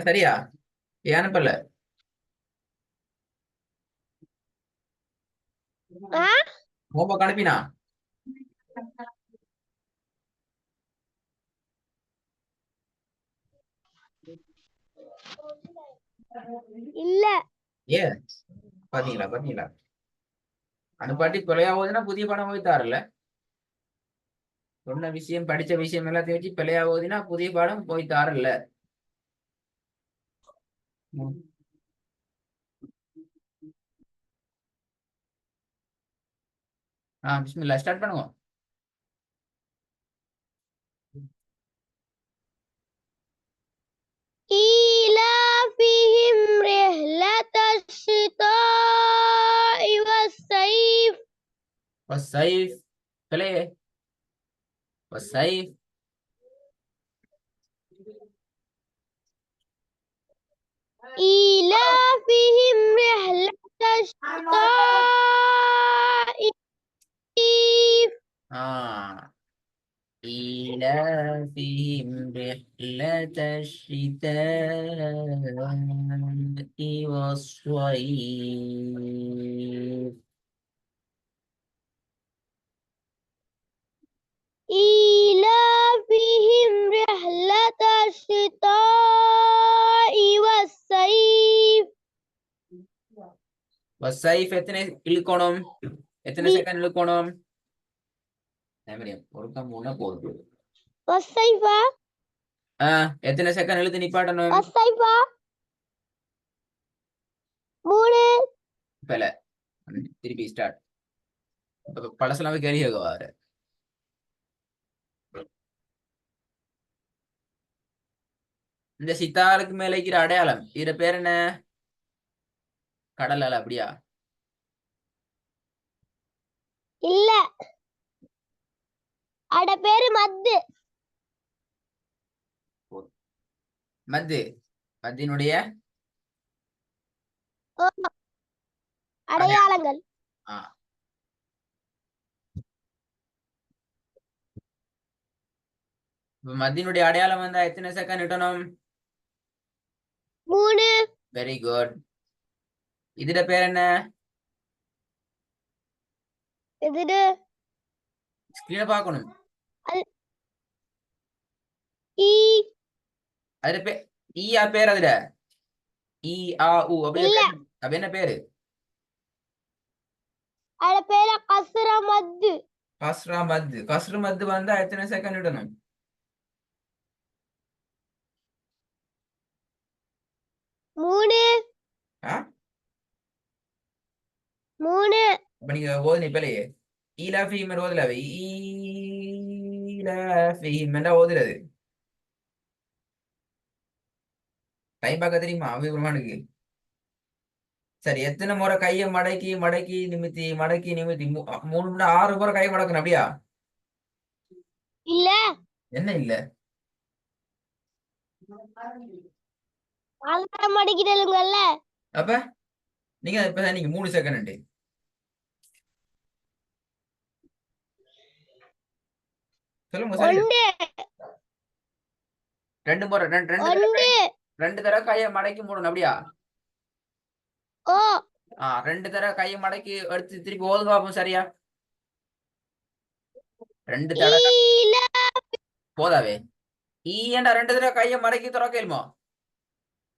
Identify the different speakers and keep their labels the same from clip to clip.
Speaker 1: சரியா? ஏன் அனுப்பல? ஹோம்ஒர்க் அனுப்பினா?
Speaker 2: இல்ல.
Speaker 1: ஏ பாத்தீங்களா பாத்தீங்களா? அனுப்பாட்டி பிழையா போகுதுன்னா புதிய பாடம் போய் தாரல. சொன்ன விஷயம் படிச்ச விஷயம் எல்லாத்தையும் வச்சு பிழையா போகுதுன்னா புதிய பாடம் போய் தாரல. பிஸ்மில்லா ஸ்டார்ட் பண்ணுவோம்.
Speaker 2: إيلافهم رحلة الشتاء والصيف.
Speaker 1: والصيف பிழையே. والصيف
Speaker 2: إيلافهم رحلة الشتاء والصيف. إيلافهم
Speaker 1: رحلة الشتاء والصيف.
Speaker 2: إيلافهم رحلة الشتاء والصيف.
Speaker 1: والصيف எத்தனை இழுக்கணும்? எத்தனை செகண்ட் இழுக்கணும்? ஒருக்கா மூணா போதும்.
Speaker 2: والصيف
Speaker 1: எத்தனை செகண்ட் இழுத்து நிப்பாட்டணும்?
Speaker 2: والصيف 3.
Speaker 1: பல திருப்பி ஸ்டார்ட். பழசெல்லாம் கேள்வி கேட்கவாரு. இந்த சித்தாருக்கு மேல இருக்கிற அடையாளம் இதுல பேர் என்ன? கடல் அலை அப்படியா?
Speaker 2: இல்ல, அட பேரு மத்து.
Speaker 1: மத்து. மத்தினுடைய
Speaker 2: அடையாளங்கள்.
Speaker 1: மத்தினுடைய அடையாளம் வந்தா எத்தனை செகண்ட் விட்டணும்?
Speaker 2: 3.
Speaker 1: Very good. இதுல பேர் என்ன?
Speaker 2: எது?
Speaker 1: ஸ்கிரீனை பார்க்கணும்.
Speaker 2: ஈ.
Speaker 1: அதுல பேர் ஈயா பேர்? அதுல ஈ ஆ உ அப்படி அப்ப என்ன பேரு?
Speaker 2: அட பேர கஸ்ர மத்து.
Speaker 1: கஸ்ரா மத்து. கஸ்ரு மத்து வந்தா எத்தனை செகண்ட் விடணும்?
Speaker 2: 3. 3.
Speaker 1: அப்ப நீங்க ஓதுனி பிள்ளையே ஈலாஃபிஹிம் ஓதுல ஈலாஃபிஹிம் என்ன ஓதுறது? டைம் பார்க்க தெரியுமா அபிமானுக்கு? சரி, எத்தனை முறை கையை மடக்கி மடக்கி நிமித்தி மடக்கி நிமித்தி 3 6 முறை கையை மடக்கணும் அப்படியா?
Speaker 2: இல்ல.
Speaker 1: என்ன இல்ல?
Speaker 2: மடிக்கிறீங்கல்ல.
Speaker 1: அப்ப நீங்க இப்ப நீங்க 3 செகண்ட் சொல்லுங்க சொல்லுங்க. 2 முறை 2 தடவை கையை மடக்கி மூடணும் அப்படியா? 2 தடவை கையை மடக்கி எடுத்து திருப்பி ஓதுங்க பாப்போம். சரியா? 2 தடவை போதாவே? ஏண்டா 2 தடவை கையை மடக்கி துறக்கலுமோ?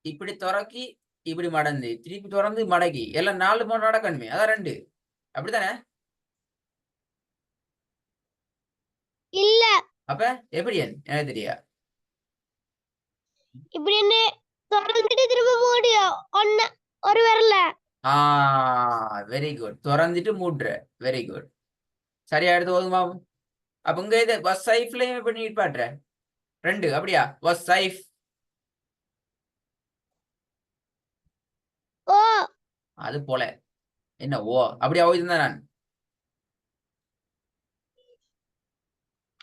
Speaker 1: இப்படி துறக்கி இப்படி மடந்து திருப்பி திறந்து மடக்கி எல்லாம் 4 முறை நடக்கணுமே. அதான் 2 அப்படித்தானே?
Speaker 2: இல்ல.
Speaker 1: அப்ப எப்படி எனக்கு தெரியா?
Speaker 2: இப்படி திறந்துட்டு திரும்ப மூடியும் ஒரு விரல.
Speaker 1: Very good. திறந்துட்டு மூடுற. Very good. சரியா எடுத்து ஓதுமா? அப்ப இங்க இது வஸ்ஸைஃப்லயும் இப்படி நீட்பாட்டுற 2 அப்படியா? வஸ்ஸைஃப்.
Speaker 2: ஓ
Speaker 1: அது போல என்ன ஓ அப்படியா ஓதிதான் நான்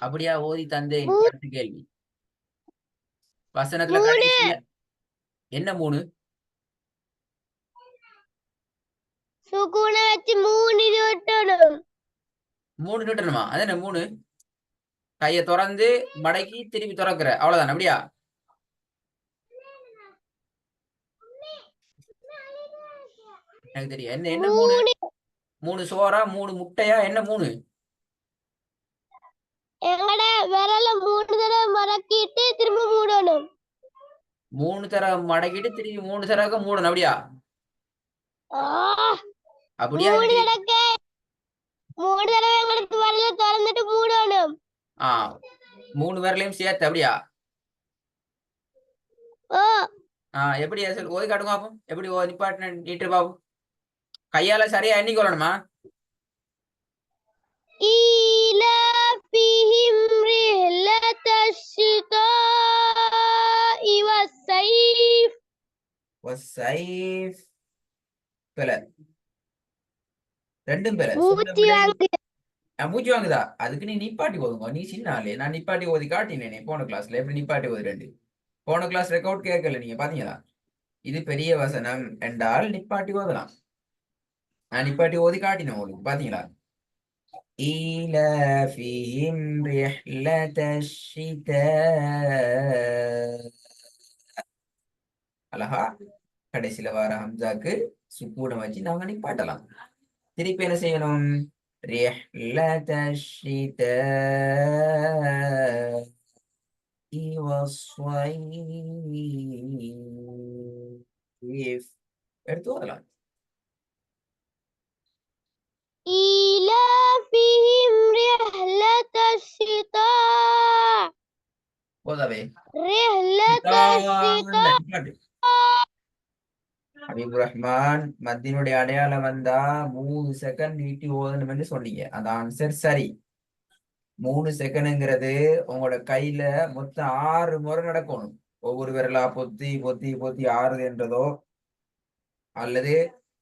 Speaker 1: அப்படியா ஓதி தந்தேன். அடுத்த கேள்வி. வசனத்துல கடைசியில என்ன 3?
Speaker 2: சுகுண வச்சு 3 நிறுத்தணும்.
Speaker 1: 3 நிட்டணுமா? அது என்ன 3? கையை திறந்து மடக்கி திருப்பி திறக்கிற, அவ்வளவுதான். அப்படியா? எனக்கு தெரியும். என்ன என்ன மூணு? 3 சோறா, 3 முட்டையா, என்ன 3?
Speaker 2: எங்கட விரல 3 தடவை மடக்கிட்டு திரும்ப மூடணும்.
Speaker 1: 3 தடவை மடக்கிட்டு திருப்பி 3 தடவை மூடணும். அப்படியா? அப்படியா?
Speaker 2: 3 தடவை 3 தடவை எங்களுக்கு விரல திறந்துட்டு மூடணும்.
Speaker 1: 3 விரலையும் சேர்த்து. அப்படியா?
Speaker 2: ஓ
Speaker 1: எப்படி ஓதி காட்டுங்க பாப்போம். எப்படி நிப்பாட்டு நீட்டு பாப்போம். கையால சரியா எண்ணி கொள்ளணுமா?
Speaker 2: إيلافهم رحلة الشتاء والصيف.
Speaker 1: والصيف. பில ரெண்டும் பில.
Speaker 2: மூச்சு வாங்கு.
Speaker 1: மூச்சு வாங்குதா? அதுக்கு நீ நிப்பாட்டி ஓதுங்க. நீ சின்ன ஆளு. நான் நிப்பாட்டி ஓதி காட்டினேனே போன கிளாஸ்ல. எப்படி நிப்பாட்டி ஓதி 2 போன கிளாஸ் ரெக்கார்ட் கேட்கல, நீங்க பாத்தீங்களா? இது பெரிய வசனம் என்றால் நிப்பாட்டி ஓதலாம். நான் நிப்பாட்டி ஓதி காட்டினேன் உங்களுக்கு, பாத்தீங்களா? إيلافهم رحلة الشتاء. அழகா கடைசியில வர ஹம்சாக்கு சுக்கூனை வச்சு நாங்க நிப்பாட்டலாம். திருப்பி என்ன செய்யணும்? رحلة الشتاء والصيف. எடுத்து வரலாம்.
Speaker 2: إيلافهم رحلة الشتاء.
Speaker 1: போதாவே.
Speaker 2: رحلة الشتاء.
Speaker 1: ஹபீபுர் ரஹ்மான், மத்தினுடைய அடையாளம் வந்தா 3 செகண்ட் நீட்டி ஓதணும் என்று சொன்னீங்க. அந்த ஆன்சர் சரி. 3 செகண்ட்ங்கிறது உங்களோட கையில மொத்தம் 6 முறை நடக்கணும். ஒவ்வொரு விரலா பொத்தி பொத்தி பொத்தி 6 என்றதோ, அல்லது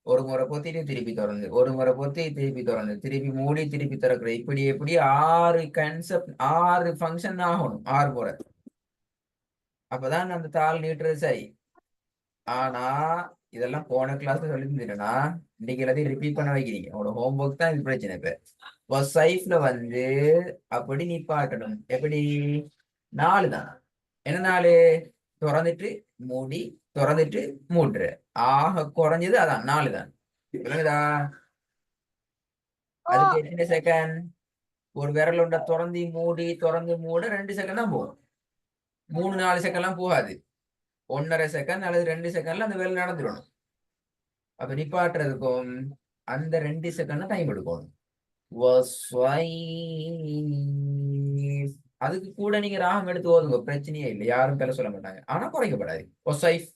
Speaker 1: ஒரு முறை பொத்திட்டு திருப்பி திறந்து, ஒரு முறை பொத்தி திருப்பி திறந்து, திருப்பி மூடி திருப்பி திறக்கிற, இப்படி எப்படி 6 கன்செப்ட் 6 ஃபங்க்ஷன் ஆகணும் 6 முறை. அப்பதான் அந்த தாள் நீட்டுறது சரி. ஆனா இதெல்லாம் போன கிளாஸ்ல சொல்லி இருந்தீங்கன்னா இன்னைக்கு எல்லாத்தையும் ரிப்பீட் பண்ண வைக்கிறீங்க. உங்களோட ஹோம்ஒர்க் தான் இது பிரச்சனை. இப்ப சைஃப்ல வந்து அப்படி நிப்பாட்டணும். எப்படி? 4 தான். என்ன 4? திறந்துட்டு மூடி, திறந்துட்டு மூடுற. ஆக குறைஞ்சது அதான் 4 தான். விளங்குதா? அதுக்கு எத்தனை செகண்ட்? ஒரு விரல் உண்ட திறந்து மூடி திறந்து மூட 2 செகண்ட் தான் போகும். 3-4 செகண்ட்லாம் போகாது. 1.5 செகண்ட் அல்லது 2 செகண்ட்ல அந்த வேலை நடந்துடணும். அப்ப நிப்பாட்டுறதுக்கும் அந்த 2 செகண்ட் டைம் எடுக்கணும். அதுக்கு கூட நீங்க ராகம் எடுத்து ஓதுங்க, பிரச்சனையே இல்லை. யாரும் பேர சொல்ல மாட்டாங்க. ஆனா குறைக்கப்படாது. ஒசைஃப்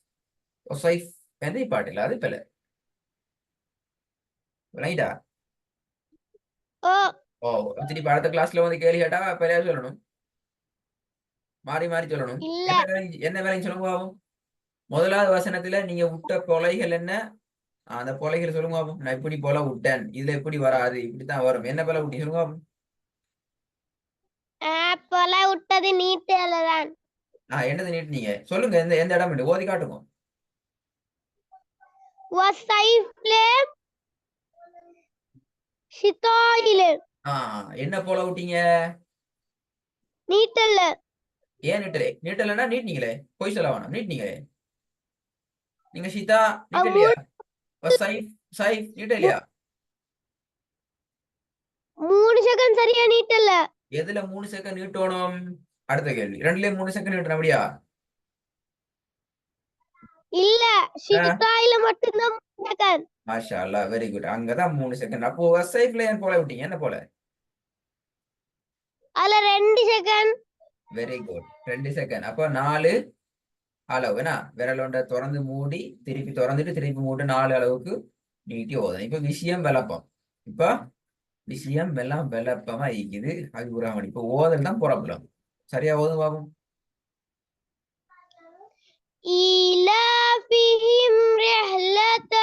Speaker 1: ஒசைஃப் என்று நிப்பாட்டில்ல, அது பிள்ளை. ரைட்டா? ஓ திருப்பி அடுத்த கிளாஸ்ல வந்து கேள்வி கேட்டா பிள்ளையா சொல்லணும். மாறி மாறி சொல்லணும். என்ன வேலைன்னு சொல்லுங்க பாவம். முதலாவது வசனத்துல நீங்க விட்ட கொலைகள் என்ன? அந்த கொலைகள் சொல்லுங்க பாப்போம். நான் இப்படி போல விட்டேன், இதுல எப்படி வராது, இப்படித்தான் வரும். என்ன போல விட்டி சொல்லுங்க பாப்போம்.
Speaker 2: போல விட்டது நீட்டலதான்.
Speaker 1: என்னது நீட்டினீங்க சொல்லுங்க. எந்த எந்த இடம் ஓதி காட்டுங்க. என்ன போல விட்டீங்க?
Speaker 2: நீட்டல்ல.
Speaker 1: ஏன் நீட்டலே? நீட்டலன்னா நீட்டினீங்களே, பொய் சொல்ல வேணாம். நீட்டினீங்களே நீங்க. சீதா நீட்டலையா? சைஃப் சைஃப் நீட்டலையா?
Speaker 2: 3 செகண்ட் சரியா நீட்டல்ல.
Speaker 1: எதுல 3 செகண்ட் நீட்டணும்? அடுத்த கேள்வி. 2லயும் 3 செகண்ட் நீட்டணும். அப்படியா?
Speaker 2: இல்ல, ஷிதாயில மட்டும் தான் 3 செகண்ட்.
Speaker 1: மாஷா அல்லாஹ், வெரி குட். அங்கதான் 3 செகண்ட். அப்போ சைஃப்ல ஏன் போல விட்டீங்க? என்ன போல?
Speaker 2: அதுல 2 செகண்ட்.
Speaker 1: Very good, 2 second. அப்போ 4 அளவுனா விரல் ஒன்றை திறந்து மூடி திருப்பி திறந்துட்டு திருப்பி மூட்டு 4 அளவுக்கு நீட்டி ஓதணும். இப்ப விஷயம் விளப்பம். இப்ப விஷயம் எல்லாம் விளப்பமா இருக்குது. அது இப்ப ஓதல் தான் ப்ராப்ளம். சரியா ஓதும் பாபம்.
Speaker 2: إيلافهم رحلة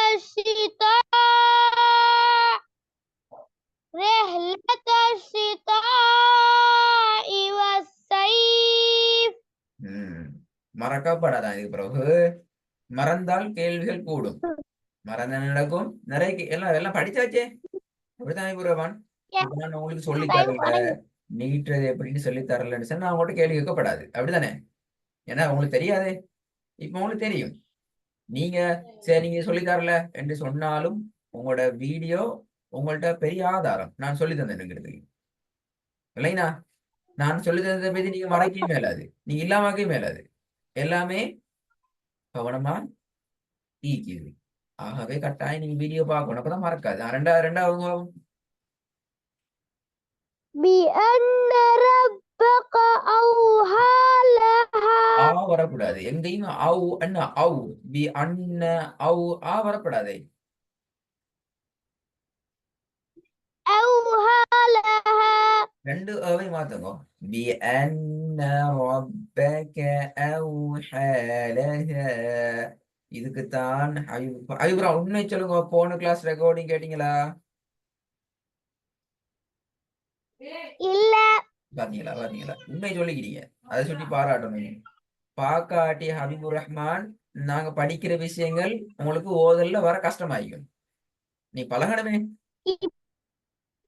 Speaker 2: الشتاء والصيف.
Speaker 1: மறக்கப்படாதான் இது பிறகு. மறந்தால் கேள்விகள் கூடும். மறந்த நடக்கும். நிறைய எல்லாம் எல்லாம் படிச்சாச்சே. அப்படித்தான் புரவான். நான் உங்களுக்கு சொல்லி தரல. நீட்டுறது எப்படின்னு சொல்லி தரலன்னு சொன்னா நான் உங்கள்கிட்ட கேள்வி கேட்கப்படாது, அப்படிதானே? ஏன்னா உங்களுக்கு தெரியாதே, இப்ப உங்களுக்கு தெரியும். நீங்க சரி நீங்க சொல்லி தரல என்று சொன்னாலும் உங்களோட வீடியோ உங்கள்ட்ட பெரிய ஆதாரம், நான் சொல்லி தந்தேன்ங்கிறது இல்லைங்களா? நான் சொல்லி தந்ததை பத்தி நீங்க மறைக்கவே மேலாது, நீங்க இல்லாமக்கவே மேலாது. எல்லாமே கவனமா ஈக்குது. ஆகவே கட்டாயம் நீங்க வீடியோ பார்க்கணும், அப்பதான் மறக்காது. ரெண்டாவது ரெண்டாவது
Speaker 2: بأن ربك أوحى لها
Speaker 1: வரக்கூடாது எங்கேயும். அவு அண்ணா அவு பி அண்ண அவு வரக்கூடாது.
Speaker 2: أوحى لها
Speaker 1: ரெண்டு அவை மாத்துங்க. பி அன்ன ரப்பக அவுஹா லஹா. இதுக்குத்தான் ஹபீப்ரா உண்மை சொல்லுங்க. போன கிளாஸ் ரெக்கார்டிங் கேட்டீங்களா?
Speaker 2: இல்ல
Speaker 1: பாத்தீங்களா பாத்தீங்களா, உண்மை சொல்லிக்கிறீங்க, அதை சுட்டி பாராட்டணும். பாக்காட்டி ஹபீபுர் ரஹ்மான், நாங்க படிக்கிற விஷயங்கள் உங்களுக்கு ஓதல்ல வர கஷ்டமாயிக்கும். நீ பழகணுமே,
Speaker 2: இப்-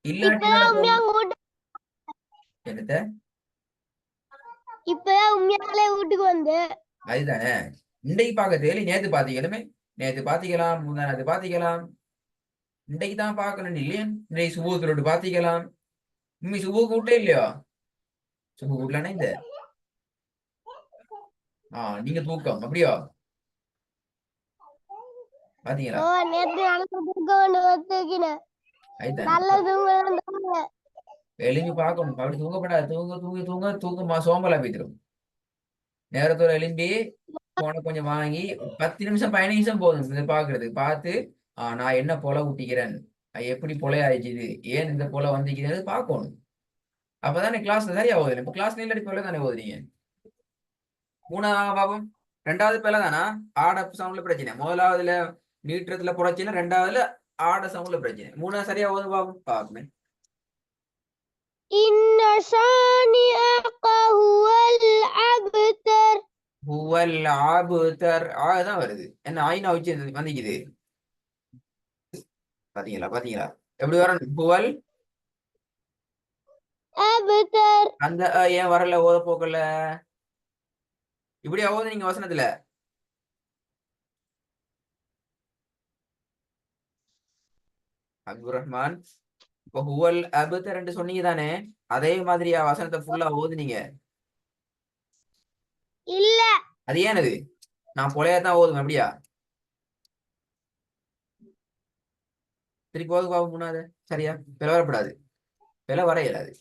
Speaker 1: இல்லாட்டி
Speaker 2: இப்பதான் உண்மையா
Speaker 1: நடக்கும்.
Speaker 2: வீட்டு
Speaker 1: என்னத்த?
Speaker 2: இப்பதான் உண்மையாலே வீட்டுக்கு வந்து
Speaker 1: அதுதானே இன்றைக்கு பார்க்க தேவை, நேத்து பாத்தீங்களுமே. நேத்து பாத்தீங்களாம், முந்தானது பாத்தீங்களாம், இன்றைக்கு தான் பார்க்கணும் இல்லையா? இன்றைக்கு சுபூத்துல பாத்தீங்களாம். உண்மை சுபு கூட்டே இல்லையா? சுபு கூட்டலானே இந்த நீங்க தூக்கம் அப்படியா பாத்தீங்களா?
Speaker 2: ஓ நேத்து நல்ல தூக்க கொண்டு வந்துக்கினேன்.
Speaker 1: அதுதானே
Speaker 2: நல்ல தூங்க
Speaker 1: எழுப்பி பார்க்கணும். அப்படி தூங்கப்படாது. தூங்க தூங்க தூங்க தூக்கமா சோம்பலா போய்த்திரும். நேரத்தோட எழும்பி போன கொஞ்சம் வாங்கி 10 நிமிஷம் 15 நிமிஷம் போதும் இதை பாக்குறது. பார்த்து நான் என்ன பொல ஊட்டிக்கிறேன், எப்படி பொலை ஆயிடுச்சு, ஏன் இந்த பொல வந்துக்கிறது பார்க்கணும். அப்பதானே கிளாஸ்ல சரியா ஓதுறேன். இப்ப கிளாஸ் இல்லாட்டி பொல தானே ஓதுறீங்க. மூணாவது பாபம் ரெண்டாவது பேல தானா ஆட சவுண்ட்ல பிரச்சனை. முதலாவதுல நீட்டுறதுல பிரச்சனை, ரெண்டாவதுல ஆட சவுண்ட்ல பிரச்சனை. மூணாவது சரியா ஓது பாபம் பாக்குமே.
Speaker 2: إن شانئك هو الأبتر
Speaker 1: ஹுவல் ஆபுதர் தான் வருது. என்ன ஆயினா வச்சு வந்துக்குது. பாத்தீங்களா பாத்தீங்களா எப்படி வரணும்? ஹுவல்
Speaker 2: أبتر
Speaker 1: அந்த ஏன் வரல ஓத போக்கல? இப்படி ஓது நீங்க வசனத்துல. அப்துல் ரஹ்மான், இப்போ ஹுவல் அபுதர் என்று சொன்னீங்க தானே, அதே மாதிரியா வசனத்தை ஃபுல்லா ஓதுனீங்க?
Speaker 2: இல்ல
Speaker 1: அது ஏன் அது? நான் பொழையாதான் ஓதுவேன் அப்படியா? திருப்பி ஓது பாவம் மூணாவது சரியா. பிழை வரப்படாது, பிழை வர இயலாது.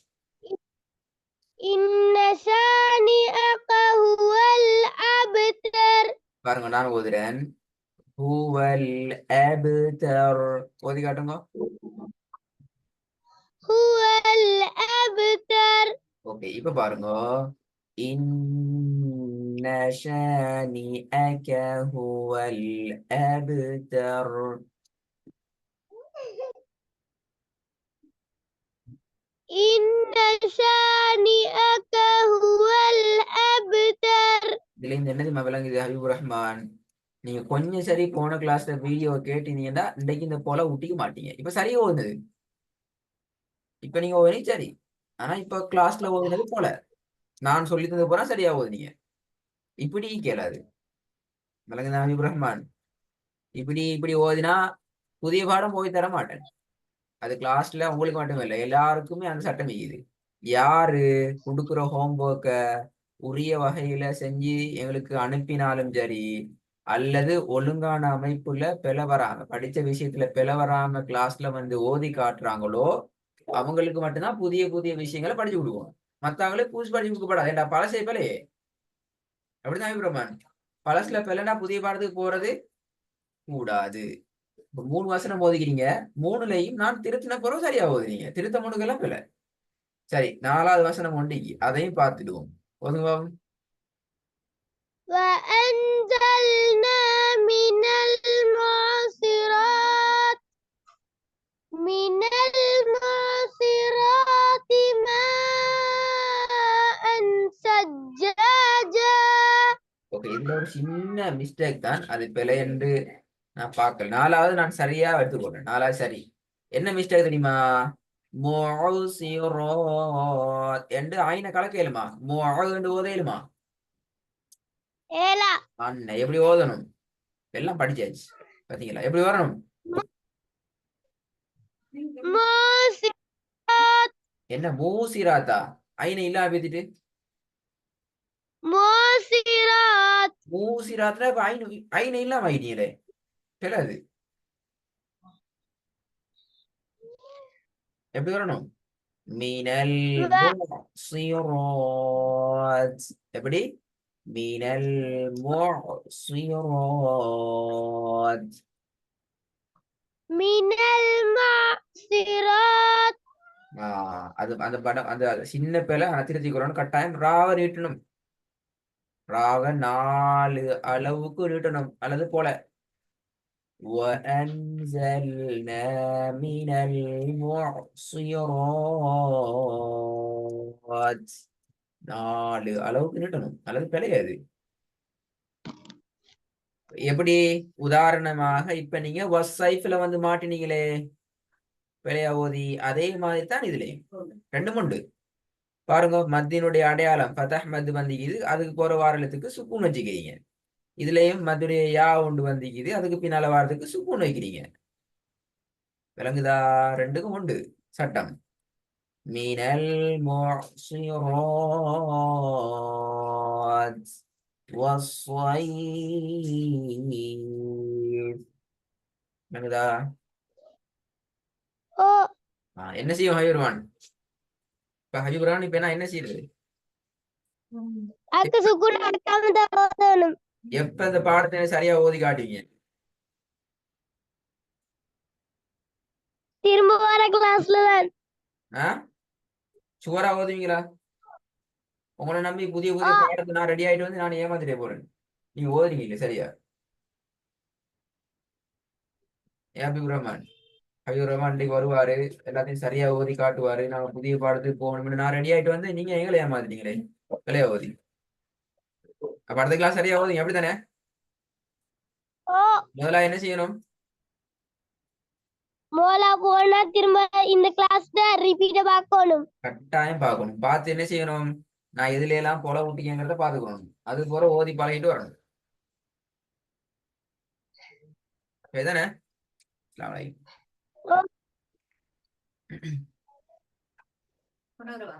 Speaker 2: إن شانئك هو الأبتر
Speaker 1: பாருங்க நான் ஓதுறேன். ஹுவல் அபுதர் ஓதி காட்டுங்க.
Speaker 2: هو الأبتر
Speaker 1: ஓகே இப்ப பாருங்க. இன்ன ஷானிஅக ஹுவல் அப்தர்.
Speaker 2: إن شانئك هو الأبتر
Speaker 1: இதுல இந்த என்னது விளங்குது ஹபீபுர் ரஹ்மான்? நீங்க கொஞ்சம் சரி போன கிளாஸ்ல வீடியோ கேட்டீங்கன்னா இன்றைக்கு இந்த போல ஊட்டிக்க மாட்டீங்க. இப்ப சரியா ஓதுனது, இப்ப நீங்க ஓதுனீங்க சரி. ஆனா இப்ப கிளாஸ்ல ஓதுனது போல, நான் சொல்லி தந்தது போல சரியா ஓதுனீங்க. இப்படி கேளாது. விளங்குதா ஹபீபுர் ரஹ்மான்? இப்படி இப்படி ஓதினா புதிய பாடம் போய் தர மாட்டேன். அது கிளாஸ்ல உங்களுக்கு மட்டும் இல்லை, எல்லாருக்குமே அந்த சட்டம் இருக்குது. யாரு கொடுக்குற ஹோம்ஒர்க்க உரிய வகையில செஞ்சு எங்களுக்கு அனுப்பினாலும் சரி, அல்லது ஒழுங்கான அமைப்புல பிழை வராம படிச்ச விஷயத்துல பிழை வராம கிளாஸ்ல வந்து ஓதி காட்டுறாங்களோ அவங்களுக்கு மட்டும்தான் புதிய புதிய விஷயங்களை படிச்சு விடுவோம். மத்தவங்களே புதுசு படிச்சு கொடுக்கப்படாது. ஏண்டா பழசை பிழையே அப்படிதான் பிரமான். பழசுல பிழைனா புதிய பாடத்துக்கு போறது கூடாது. இப்ப 3 வசனம் ஓதிக்கிறீங்க, 3லயும் நான் திருத்தின பிறகு சரியா ஓதுறீங்க. திருத்த முனுக்கெல்லாம் பிள்ளை. சரி 4வது வசனம் ஒண்டிக்கு அதையும் பார்த்துடுவோம். ஒதுங்க.
Speaker 2: وأنزلنا من المعصرات ماء ثجاجا
Speaker 1: ஓகே இதுல ஒரு சின்ன மிஸ்டேக் தான், அது பிழை என்று நான் பார்க்கல. 4வது நான் சரியா எடுத்துக்கொண்டேன். 4வது சரி. என்ன மிஸ்டேக் தெரியுமா? முஅசிராத் என்று ஆயின கலக்கலுமா முஅண்டு ஓதையிலுமா
Speaker 2: ஏலா
Speaker 1: அண்ணன் எப்படி ஓதணும் எல்லாம் படிச்சாச்சு பாத்தீங்களா எப்படி வரணும்
Speaker 2: மூசிராத்
Speaker 1: என்ன மூசிராத்தா ஐன இல்லா பேத்திட்டு
Speaker 2: மூசிராத்
Speaker 1: மூசிராத்துல இப்ப ஐன இல்லாம ஆயிட்டீங்களே தெரியாது எப்படி வரணும் மினல் முசிராத் எப்படி மினல் முசிராத்
Speaker 2: மினல் முசிராத்
Speaker 1: அது அந்த படம் அந்த சின்ன பேல திருத்திக்கிறோம் கட்டாயம் ராவ நீட்டணும் ராக 4 அளவுக்கு நீட்டணும் அல்லது போல وأنزلنا من المعصرات 4 அளவுக்கு நீட்டணும் அல்லது பிழையாது எப்படி உதாரணமாக இப்ப நீங்க வஸ்ஸைஃப்ல வந்து மாட்டினீங்களே பிழையா ஓதி அதே மாதிரி தான் இதுலயும் ரெண்டும் உண்டு பாருங்க மத்தினுடைய அடையாளம் ஃபதஹ் மத் வந்திக்குது அதுக்கு போற வாரத்துக்கு சுக்கூன் வச்சுக்கிறீங்க இதுலயும் மத்துடைய யா உண்டு வந்திக்குது அதுக்கு பின்னால வாரத்துக்கு சுக்கூன் வைக்கிறீங்க விளங்குதா ரெண்டுக்கும் உண்டு சட்டம் மினல் முஅசிராத் வஸ்ஸைஃப் விளங்குதா
Speaker 2: ஓ
Speaker 1: என்ன செய்யும் ஹஜுர்மான் இப்ப ஹஜுர்மான் இப்ப என்ன செய்யுது
Speaker 2: அக்கு சுக்குன அடக்காம தான் ஓதணும்
Speaker 1: எப்ப இந்த பாடத்தை சரியா ஓதி காட்டுவீங்க
Speaker 2: திரும்ப வர கிளாஸ்ல தான்
Speaker 1: சுவரா ஓதுவீங்களா உங்களை நம்பி புதிய புதிய பாடத்தை நான் ரெடி ஆயிட்டு வந்து நான் ஏமாத்திட்டே போறேன் நீங்க ஓதுறீங்க இல்ல சரியா ஹபீப் ரஹ்மான் ஹபீப் ரஹ்மான் இன்னைக்கு வருவாரு எல்லாத்தையும் சரியா ஓதி காட்டுவாரு நாங்க புதிய பாடத்துக்கு போகணும்னு நான் ரெடி ஆயிட்டு வந்து நீங்க எங்களை ஏமாத்திட்டீங்களே விளையா ஓதி அப்ப அடுத்த கிளாஸ் சரியா ஓதுங்க அப்படித்தானே
Speaker 2: ஓ
Speaker 1: முதல்ல என்ன செய்யணும்
Speaker 2: மோலா போனா திரும்ப இந்த கிளாஸ்ல ரிப்பீட்ட பார்க்கணும்
Speaker 1: கட்டாயம் பார்க்கணும் பார்த்து என்ன செய்யணும் நான் எதுல எல்லாம் போல விட்டீங்கிறத பாத்துக்கணும் அது போல ஓதி பழகிட்டு வரணும் சரிதானே அஸ்ஸலாமு அலைக்கும்.
Speaker 2: ஓ
Speaker 1: கொண்டு வருவா